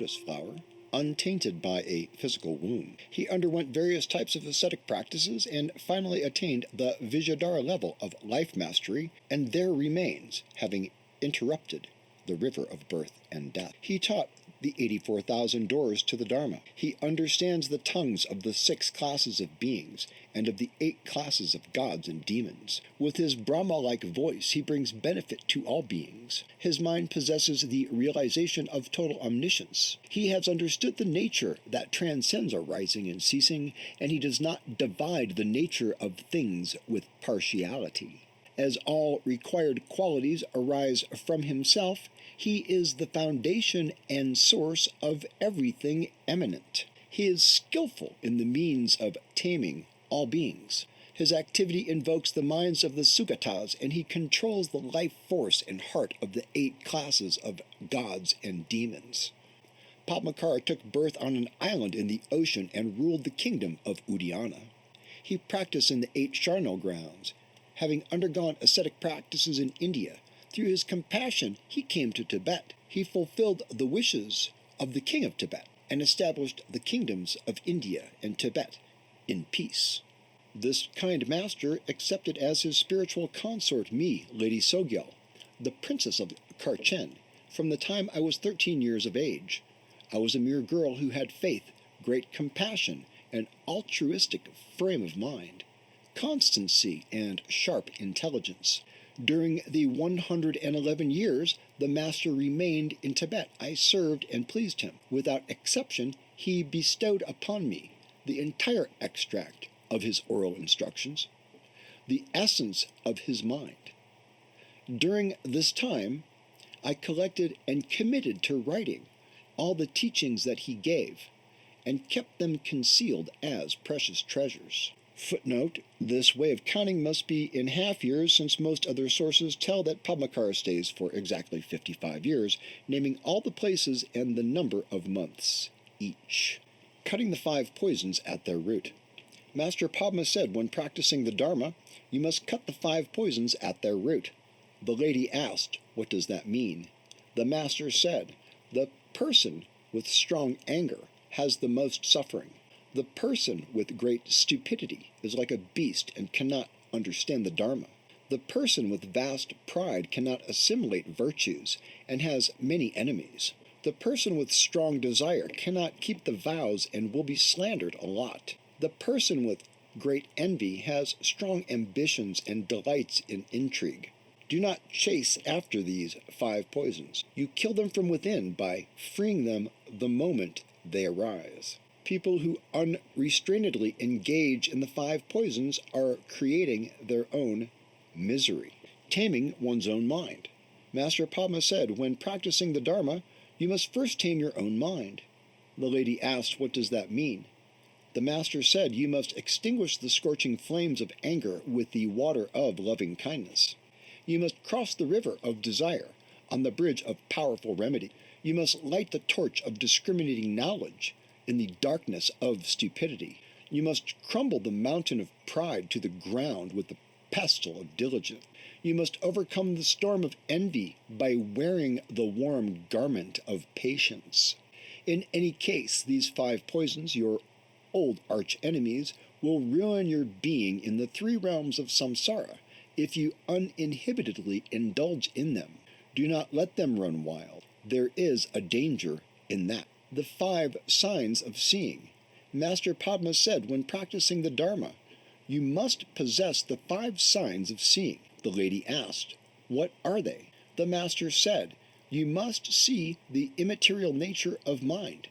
lotus flower, untainted by a physical wound. He underwent various types of ascetic practices and finally attained the Vijaydhara level of life mastery, and there remains, having interrupted the river of birth and death. He taught the 84,000 doors to the Dharma. He understands the tongues of the 6 classes of beings and of the 8 classes of gods and demons. With his Brahma-like voice, he brings benefit to all beings. His mind possesses the realization of total omniscience. He has understood the nature that transcends arising and ceasing, and he does not divide the nature of things with partiality. As all required qualities arise from himself, he is the foundation and source of everything eminent. He is skillful in the means of taming all beings. His activity invokes the minds of the Sugatas, and he controls the life force and heart of the 8 classes of gods and demons. Padmakara took birth on an island in the ocean and ruled the kingdom of Udayana. He practiced in the 8 charnel grounds. Having undergone ascetic practices in India, through his compassion he came to Tibet. He fulfilled the wishes of the king of Tibet and established the kingdoms of India and Tibet in peace. This kind master accepted as his spiritual consort me, Lady Sogyal, the princess of Karchen, from the time I was 13 years of age. I was a mere girl who had faith, great compassion, and altruistic frame of mind, constancy, and sharp intelligence. During the 111 years the master remained in Tibet, I served and pleased him. Without exception, he bestowed upon me the entire extract of his oral instructions, the essence of his mind. During this time, I collected and committed to writing all the teachings that he gave, and kept them concealed as precious treasures. Footnote: this way of counting must be in half years, since most other sources tell that Padmakara stays for exactly 55 years, naming all the places and the number of months each. Cutting the 5 poisons at their root. Master Padma said when practicing the Dharma, you must cut the 5 poisons at their root. The lady asked, what does that mean? The master said, the person with strong anger has the most suffering. The person with great stupidity is like a beast and cannot understand the Dharma. The person with vast pride cannot assimilate virtues and has many enemies. The person with strong desire cannot keep the vows and will be slandered a lot. The person with great envy has strong ambitions and delights in intrigue. Do not chase after these 5 poisons. You kill them from within by freeing them the moment they arise. People who unrestrainedly engage in the 5 poisons are creating their own misery. Taming one's own mind. Master Padma said, when practicing the Dharma, you must first tame your own mind. The lady asked, what does that mean? The master said, you must extinguish the scorching flames of anger with the water of loving kindness. You must cross the river of desire on the bridge of powerful remedy. You must light the torch of discriminating knowledge in the darkness of stupidity. You must crumble the mountain of pride to the ground with the pestle of diligence. You must overcome the storm of envy by wearing the warm garment of patience. In any case, these 5 poisons, your old arch-enemies, will ruin your being in the 3 realms of samsara if you uninhibitedly indulge in them. Do not let them run wild. There is a danger in that. The 5 signs of seeing. Master Padma said, when practicing the Dharma, you must possess the 5 signs of seeing. The lady asked, what are they? The master said, you must see the immaterial nature of mind,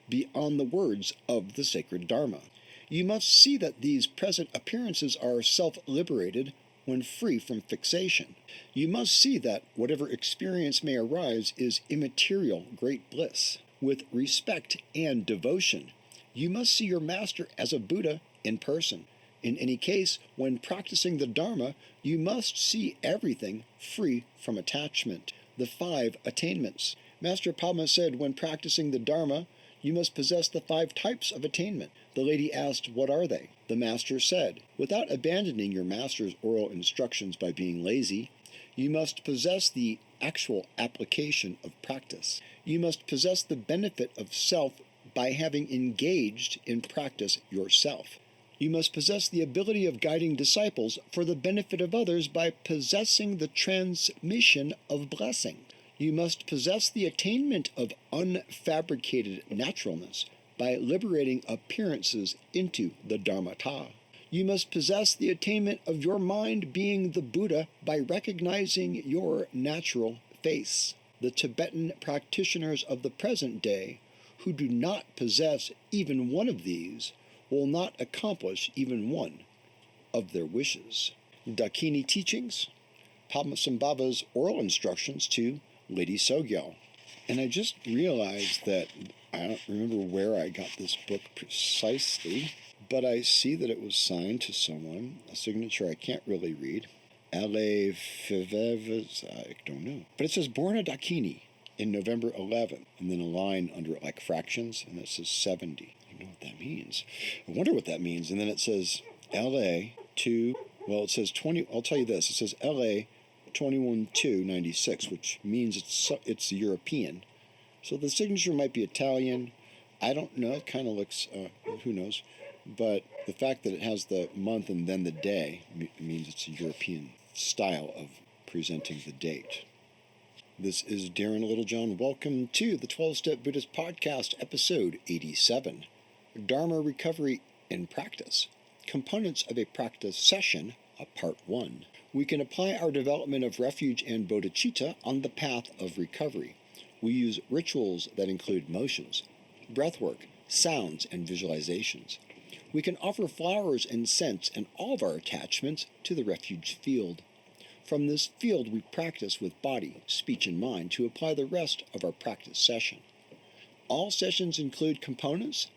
beyond the words of the sacred Dharma. You must see that these present appearances are self-liberated when free from fixation. You must see that whatever experience may arise is immaterial great bliss. With respect and devotion, you must see your master as a Buddha in person. In any case, when practicing the Dharma, you must see everything free from attachment. The 5 attainments. Master Padma said, when practicing the Dharma, you must possess the 5 types of attainment. The lady asked, what are they? The master said, without abandoning your master's oral instructions by being lazy, you must possess the actual application of practice. You must possess the benefit of self by having engaged in practice yourself. You must possess the ability of guiding disciples for the benefit of others by possessing the transmission of blessing. You must possess the attainment of unfabricated naturalness by liberating appearances into the Dharmata. You must possess the attainment of your mind being the Buddha by recognizing your natural face. The Tibetan practitioners of the present day who do not possess even one of these will not accomplish even one of their wishes. Dakini Teachings, Padmasambhava's oral instructions to Lady Sogyal. And I just realized that I don't remember where I got this book precisely, but I see that it was signed to someone, a signature I can't really read. L.A. Fivevas, I don't know. But it says born at Dakini in November 11th, and then a line under it like fractions, and it says 70. I don't know what that means. I wonder what that means. And then it says L.A. to, well, it says 20, I'll tell you this, it says L.A. 21/2/96, which means it's European. So the signature might be Italian. I don't know. It kind of looks, who knows. But the fact that it has the month and then the day means it's a European style of presenting the date. This is Darren Littlejohn. Welcome to the 12-Step Buddhist Podcast, episode 87. Dharma Recovery in Practice. Components of a Practice Session, Part 1. We can apply our development of refuge and bodhicitta on the path of recovery. We use rituals that include motions, breathwork, sounds, and visualizations. We can offer flowers and scents and all of our attachments to the Refuge Field. From this field, we practice with body, speech, and mind to apply the rest of our practice session. All sessions include components,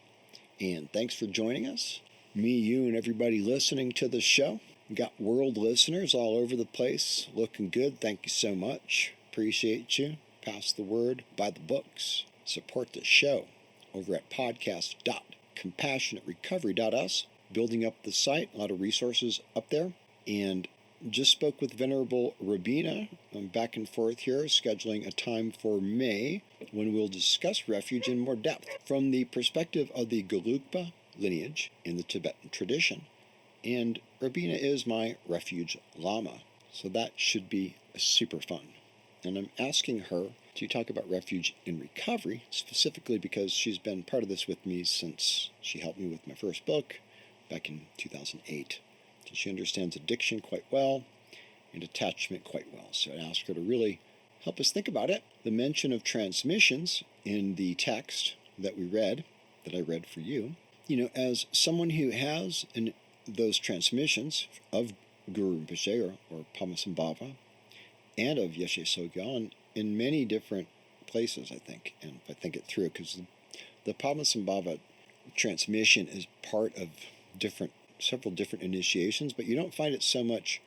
and thanks for joining us. Me, you, and everybody listening to the show. We got world listeners all over the place. Looking good. Thank you so much. Appreciate you. Pass the word. Buy the books. Support the show over at podcast.compassionaterecovery.us. Building up the site. A lot of resources up there. And just spoke with Venerable Rabina. I'm back and forth here, scheduling a time for May when we'll discuss refuge in more depth from the perspective of the Gelugpa lineage in the Tibetan tradition. And Rabina is my refuge lama, so that should be super fun. And I'm asking her to talk about refuge in recovery, specifically because she's been part of this with me since she helped me with my first book back in 2008. So she understands addiction quite well and attachment quite well. So I asked her to really help us think about it. The mention of transmissions in the text that I read for you, as someone who has those transmissions of Guru Rinpoche or Padmasambhava and of Yeshe Sogyal in many different places, I think. And if I think it through, because the Padmasambhava transmission is part of several different initiations, but you don't find it so much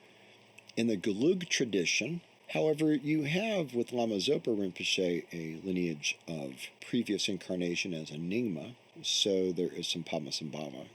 in the Gelug tradition. However, you have with Lama Zopa Rinpoche a lineage of previous incarnation as a Nyingma, so there is some Padmasambhava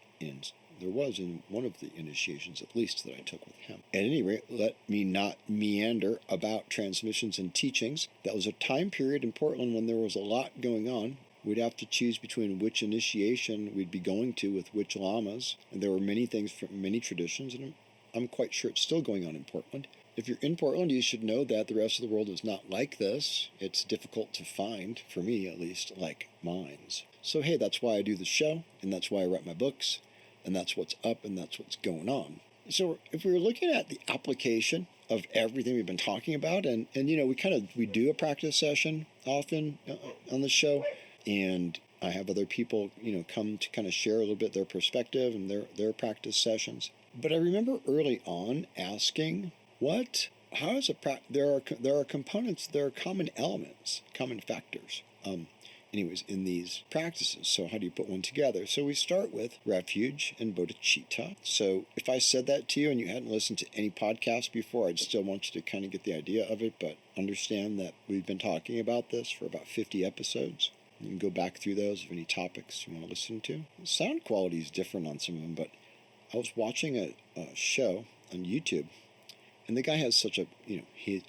there was in one of the initiations, at least, that I took with him. At any rate, let me not meander about transmissions and teachings. That was a time period in Portland when there was a lot going on. We'd have to choose between which initiation we'd be going to with which lamas. And there were many things from many traditions, and I'm quite sure it's still going on in Portland. If you're in Portland, you should know that the rest of the world is not like this. It's difficult to find, for me at least, like mines. So hey, that's why I do the show, and that's why I write my books. And that's what's up, and that's what's going on. So if we were looking at the application of everything we've been talking about, and we do a practice session often on the show, and I have other people, come to kind of share a little bit their perspective and their practice sessions. But I remember early on asking, there are components, there are common elements, common factors. In these practices. So how do you put one together? So we start with refuge and bodhicitta. So if I said that to you and you hadn't listened to any podcast before, I'd still want you to kind of get the idea of it, but understand that we've been talking about this for about 50 episodes. You can go back through those if any topics you want to listen to. The sound quality is different on some of them, but I was watching a show on YouTube, And the guy has such a,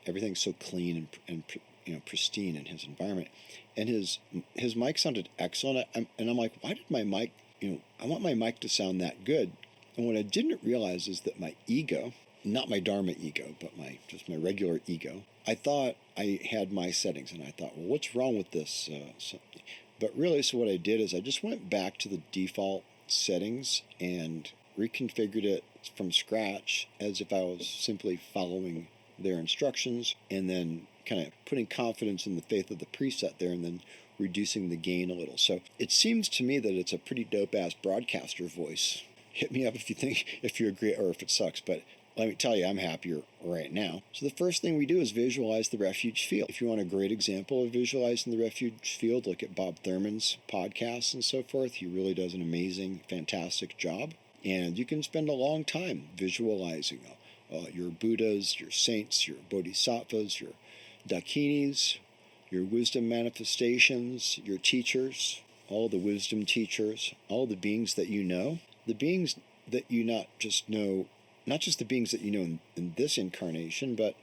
everything's so clean and pristine in his environment. And his mic sounded excellent. And I'm like, why did my mic, I want my mic to sound that good. And what I didn't realize is that my ego, not my Dharma ego, but just my regular ego, I thought I had my settings, and I thought, well, what's wrong with this? But really, so what I did is I just went back to the default settings and reconfigured it from scratch as if I was simply following their instructions, and then kind of putting confidence in the faith of the preset there, and then reducing the gain a little. So it seems to me that it's a pretty dope-ass broadcaster voice. Hit me up if you agree, or if it sucks, but let me tell you, I'm happier right now. So the first thing we do is visualize the refuge field. If you want a great example of visualizing the refuge field, look at Bob Thurman's podcasts and so forth. He really does an amazing, fantastic job. And you can spend a long time visualizing your Buddhas, your saints, your bodhisattvas, your dakinis, your wisdom manifestations, your teachers, all the wisdom teachers, all the beings that you know, the beings that you not just the beings that you know in this incarnation, but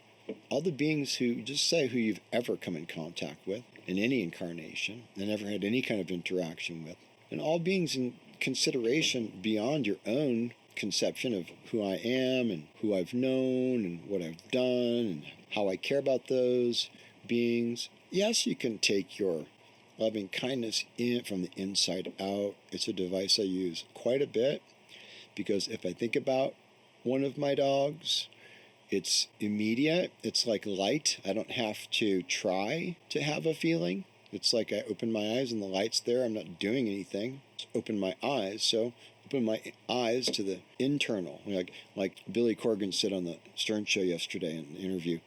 all the beings who you've ever come in contact with in any incarnation and ever had any kind of interaction with, and all beings in consideration beyond your own conception of who I am and who I've known and what I've done and how I care about those beings. Yes, you can take your loving kindness in from the inside out. It's a device I use quite a bit, because if I think about one of my dogs, it's immediate. It's like light. I don't have to try to have a feeling. It's like I open my eyes and the light's there. I'm not doing anything. Just open my eyes. So open my eyes to the internal. Like Billy Corgan said on the Stern Show yesterday in an interview,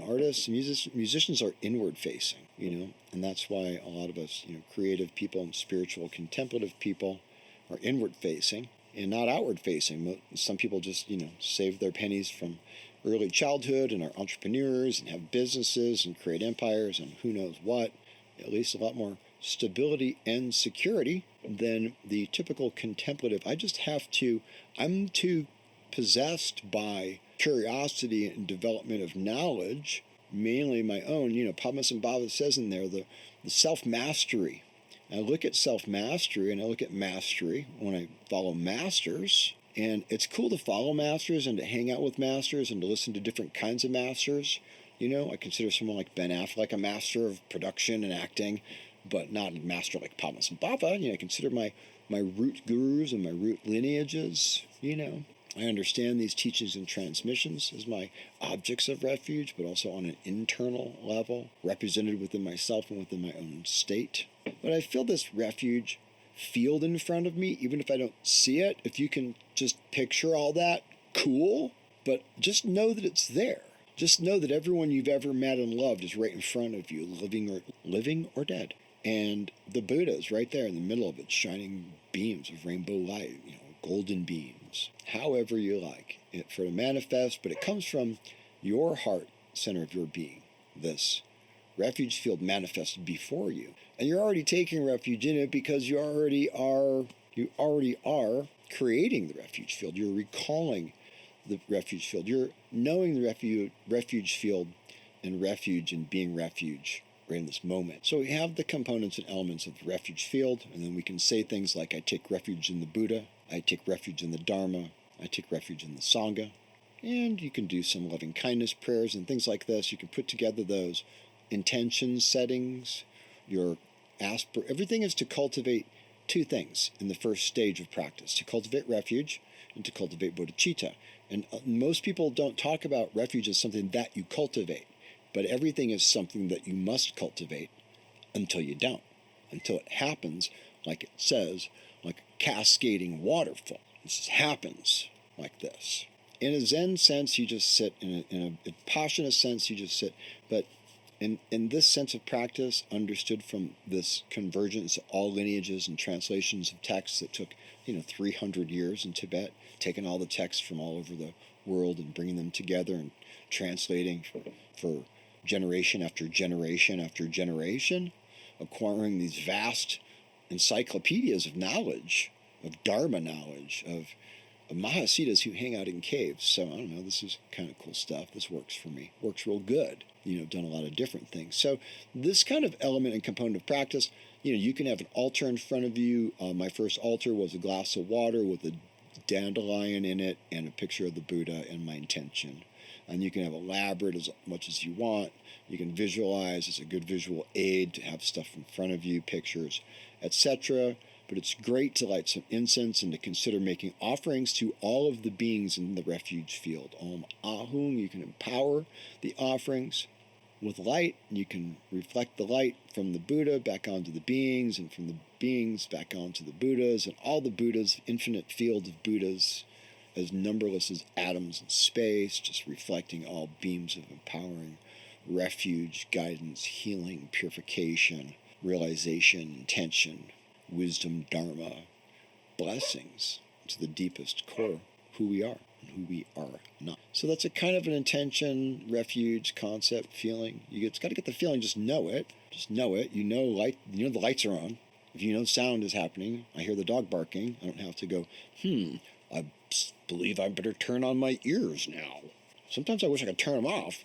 artists, musicians are inward facing, and that's why a lot of us, creative people and spiritual contemplative people are inward facing and not outward facing. Some people just, save their pennies from early childhood and are entrepreneurs and have businesses and create empires and who knows what, at least a lot more stability and security than the typical contemplative. I'm too possessed by curiosity and development of knowledge, mainly my own. Padmasambhava says in there the self-mastery. I look at self-mastery and I look at mastery when I follow masters. And it's cool to follow masters and to hang out with masters and to listen to different kinds of masters. I consider someone like Ben Affleck a master of production and acting, but not a master like Padmasambhava. I consider my root gurus and my root lineages. I understand these teachings and transmissions as my objects of refuge, but also on an internal level, represented within myself and within my own state. But I feel this refuge field in front of me, even if I don't see it. If you can just picture all that, cool. But just know that it's there. Just know that everyone you've ever met and loved is right in front of you, living or dead. And the Buddha is right there in the middle of it, shining beams of rainbow light, golden beams, however you like it for to manifest. But it comes from your heart center of your being. This refuge field manifested before you. And you're already taking refuge in it because you already are creating the refuge field. You're recalling the refuge field. You're knowing the refuge field and refuge and being refuge right in this moment. So we have the components and elements of the refuge field, and then we can say things like, I take refuge in the Buddha, I take refuge in the Dharma, I take refuge in the Sangha. And you can do some loving kindness prayers and things like this. You can put together those intention settings, everything is to cultivate two things in the first stage of practice: to cultivate refuge and to cultivate bodhicitta. And most people don't talk about refuge as something that you cultivate, but everything is something that you must cultivate until you don't, until it happens, like it says, like a cascading waterfall. This just happens like this. In a Zen sense, you just sit. In a Vipassana sense, you just sit. But in this sense of practice, understood from this convergence of all lineages and translations of texts that took 300 years in Tibet, taking all the texts from all over the world and bringing them together and translating for generation after generation after generation, acquiring these vast encyclopedias of knowledge, of Dharma knowledge, of Mahasiddhas who hang out in caves. So I don't know, this is kind of cool stuff. This works for me. Works real good. I've done a lot of different things. So this kind of element and component of practice, you can have an altar in front of you. My first altar was a glass of water with a dandelion in it and a picture of the Buddha and my intention. And you can have elaborate as much as you want. You can visualize. It's a good visual aid to have stuff in front of you, pictures, etc. But it's great to light some incense and to consider making offerings to all of the beings in the refuge field. Om Ahung, you can empower the offerings with light. You can reflect the light from the Buddha back onto the beings, and from the beings back onto the Buddhas, and all the Buddhas, infinite field of Buddhas, as numberless as atoms in space, just reflecting all beams of empowering refuge, guidance, healing, purification, realization, intention, wisdom, Dharma, blessings to the deepest core of who we are and who we are not. So that's a kind of an intention, refuge, concept, feeling. It's got to get the feeling, just know it. Just know it. Light, the lights are on. If sound is happening, I hear the dog barking, I don't have to go, I believe I better turn on my ears now. Sometimes I wish I could turn them off.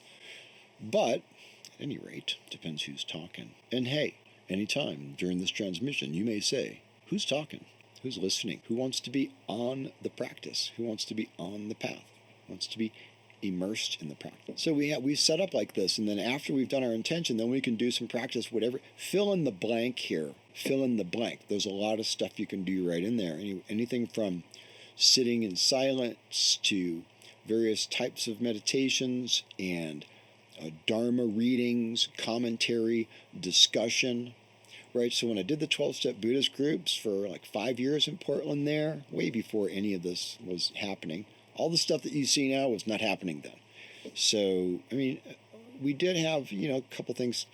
But, at any rate, depends who's talking. And hey, anytime during this transmission, you may say, who's talking? Who's listening? Who wants to be on the practice? Who wants to be on the path? Who wants to be immersed in the practice? So we set up like this, and then after we've done our intention, then we can do some practice, whatever. Fill in the blank here. Fill in the blank. There's a lot of stuff you can do right in there. Anything from sitting in silence to various types of meditations and Dharma readings, commentary, discussion, right? So when I did the 12-step Buddhist groups for like 5 years in Portland there, way before any of this was happening, all the stuff that you see now was not happening then. So, we did have, a couple things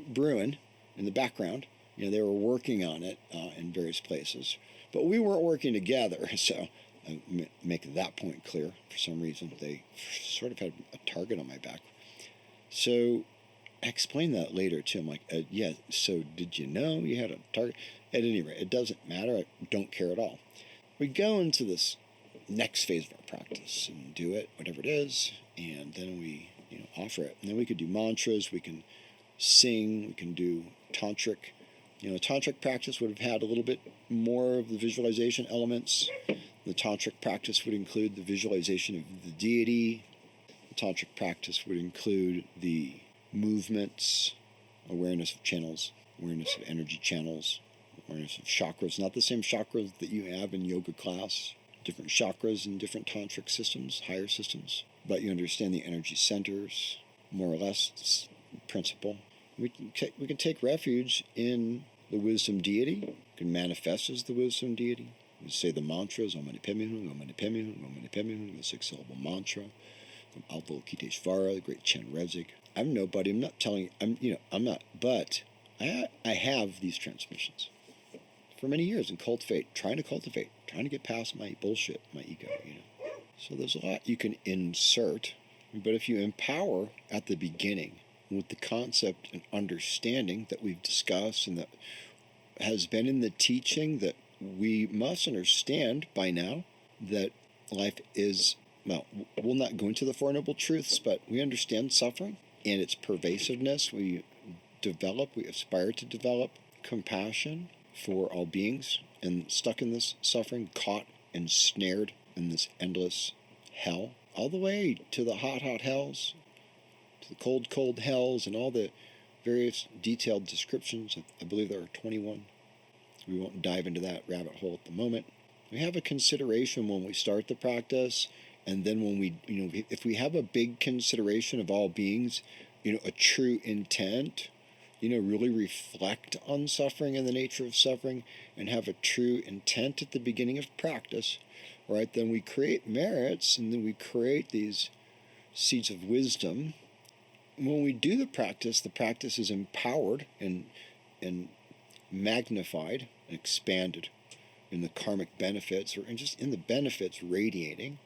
brewing in the background. They were working on it in various places, but we weren't working together. So I make that point clear. For some reason, they sort of had a target on my back. So I explained that later too. I'm like, yeah, so did you know you had a target? At any rate, it doesn't matter. I don't care at all. We go into this next phase of our practice and do it, whatever it is, and then we offer it. And then we could do mantras, we can sing, we can do tantric. Tantric practice would have had a little bit more of the visualization elements. The tantric practice would include the visualization of the deity. Tantric practice would include the movements, awareness of channels, awareness of energy channels, awareness of chakras. Not the same chakras that you have in yoga class. Different chakras in different tantric systems, higher systems. But you understand the energy centers, more or less, principle. We can take refuge in the wisdom deity. We can manifest as the wisdom deity. We say the mantras, Om Mani Padme Hum, Om Mani Padme Hum, Om Mani Padme Hum, the 6-syllable mantra. From Avalokiteshvara, the great Chenrezig. I'm nobody. I'm not telling. I'm not. But I have these transmissions for many years and trying to get past my bullshit, my ego. So there's a lot you can insert, but if you empower at the beginning with the concept and understanding that we've discussed and that has been in the teaching, that we must understand by now that life is. Well, we'll not go into the Four Noble Truths, but we understand suffering and its pervasiveness. We aspire to develop compassion for all beings and stuck in this suffering, caught and snared in this endless hell, all the way to the hot, hot hells, to the cold, cold hells, and all the various detailed descriptions. I believe there are 21. We won't dive into that rabbit hole at the moment. We have a consideration when we start the practice. And then when we, if we have a big consideration of all beings, a true intent, really reflect on suffering and the nature of suffering and have a true intent at the beginning of practice, right? Then we create merits and then we create these seeds of wisdom. When we do the practice is empowered and magnified and expanded in the karmic benefits and just in the benefits radiating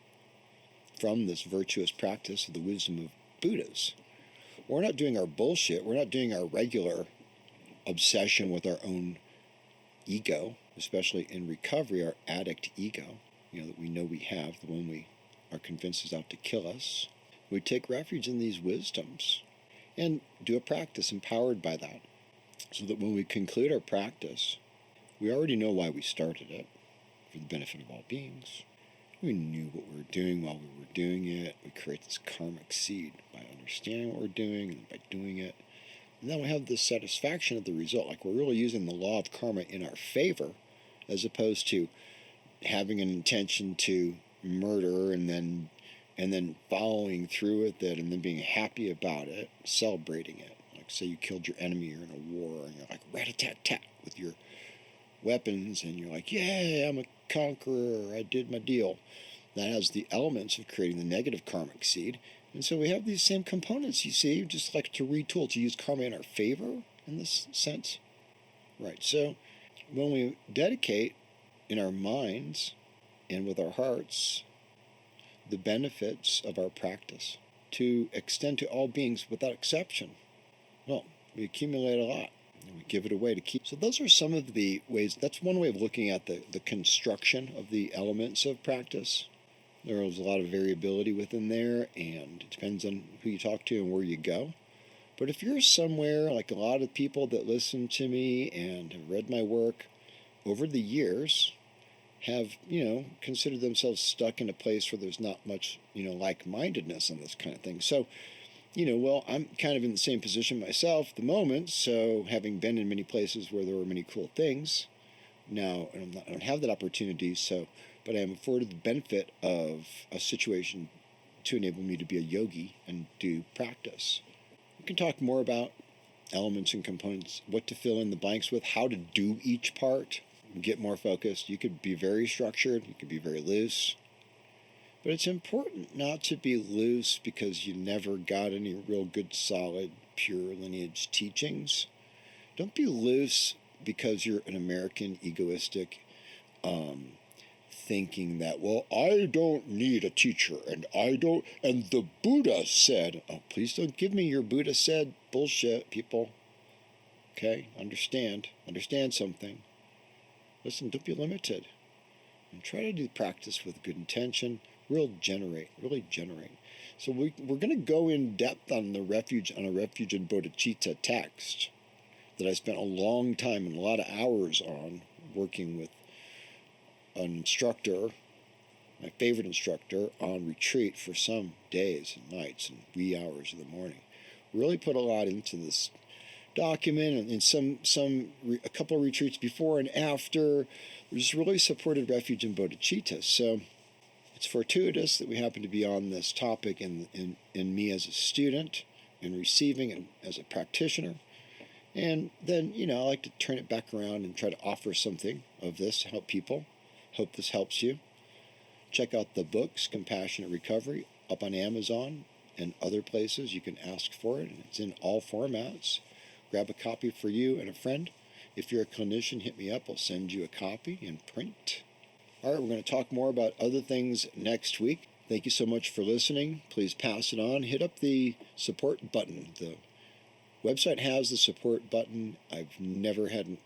from this virtuous practice of the wisdom of Buddhas. We're not doing our bullshit. We're not doing our regular obsession with our own ego, especially in recovery, our addict ego. that we know we have, the one we are convinced is out to kill us. We take refuge in these wisdoms and do a practice empowered by that, so that when we conclude our practice, we already know why we started it, for the benefit of all beings. We knew what we were doing while we were doing it. We create this karmic seed by understanding what we're doing and by doing it. And then we have the satisfaction of the result. Like, we're really using the law of karma in our favor, as opposed to having an intention to murder and then following through with it and then being happy about it, celebrating it. Like, say you killed your enemy, you're in a war, and you're like rat-a-tat-tat with your weapons, and you're like, yay, I'm a conqueror, I did my deal. That has the elements of creating the negative karmic seed. And so we have these same components, you see, just like to retool, to use karma in our favor in this sense. Right, so when we dedicate in our minds and with our hearts the benefits of our practice to extend to all beings without exception, well, we accumulate a lot. And we give it away to keep. So those are some of the ways. That's one way of looking at the construction of the elements of practice. There is a lot of variability within there, and it depends on who you talk to and where you go. But if you're somewhere, like a lot of people that listen to me and have read my work over the years, have, considered themselves stuck in a place where there's not much, like-mindedness on this kind of thing. So, well, I'm kind of in the same position myself at the moment, so having been in many places where there were many cool things, now I don't have that opportunity, but I am afforded the benefit of a situation to enable me to be a yogi and do practice. We can talk more about elements and components, what to fill in the blanks with, how to do each part, get more focused. You could be very structured, you could be very loose. But it's important not to be loose because you never got any real good, solid, pure lineage teachings. Don't be loose because you're an American egoistic thinking that, well, I don't need a teacher, and the Buddha said. Oh, please don't give me your Buddha said bullshit, people. Okay, understand something. Listen, don't be limited. And try to do practice with good intention. Really generate. So we're going to go in depth on a refuge and bodhicitta text that I spent a long time and a lot of hours on, working with an instructor, my favorite instructor, on retreat for some days and nights and wee hours of the morning. Really put a lot into this document, and a couple of retreats before and after. Just really supported refuge and bodhicitta. So it's fortuitous that we happen to be on this topic in me as a student and receiving and as a practitioner. And then, I like to turn it back around and try to offer something of this to help people. Hope this helps you. Check out the books, Compassionate Recovery, up on Amazon and other places. You can ask for it, and it's in all formats. Grab a copy for you and a friend. If you're a clinician, hit me up. I'll send you a copy in print. All right, we're going to talk more about other things next week. Thank you so much for listening. Please pass it on. Hit up the support button. The website has the support button. I've never had an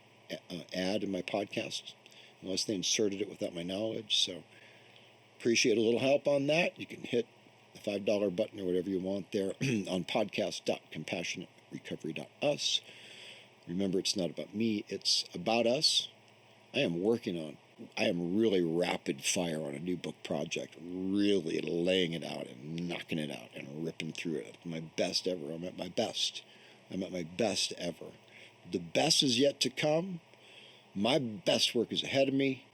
ad in my podcast unless they inserted it without my knowledge. So appreciate a little help on that. You can hit the $5 button or whatever you want there on podcast.compassionaterecovery.us. Remember, it's not about me, it's about us. I am really rapid fire on a new book project, really laying it out and knocking it out and ripping through it. My best ever. I'm at my best ever. The best is yet to come. My best work is ahead of me,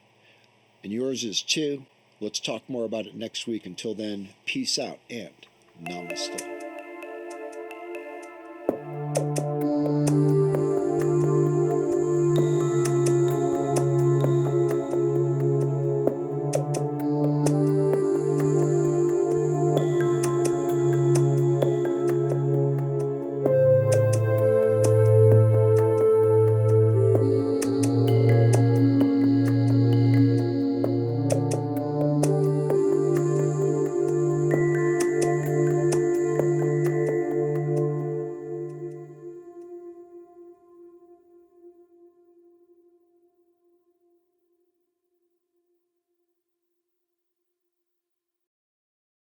and yours is too. Let's talk more about it next week. Until then, peace out and namaste.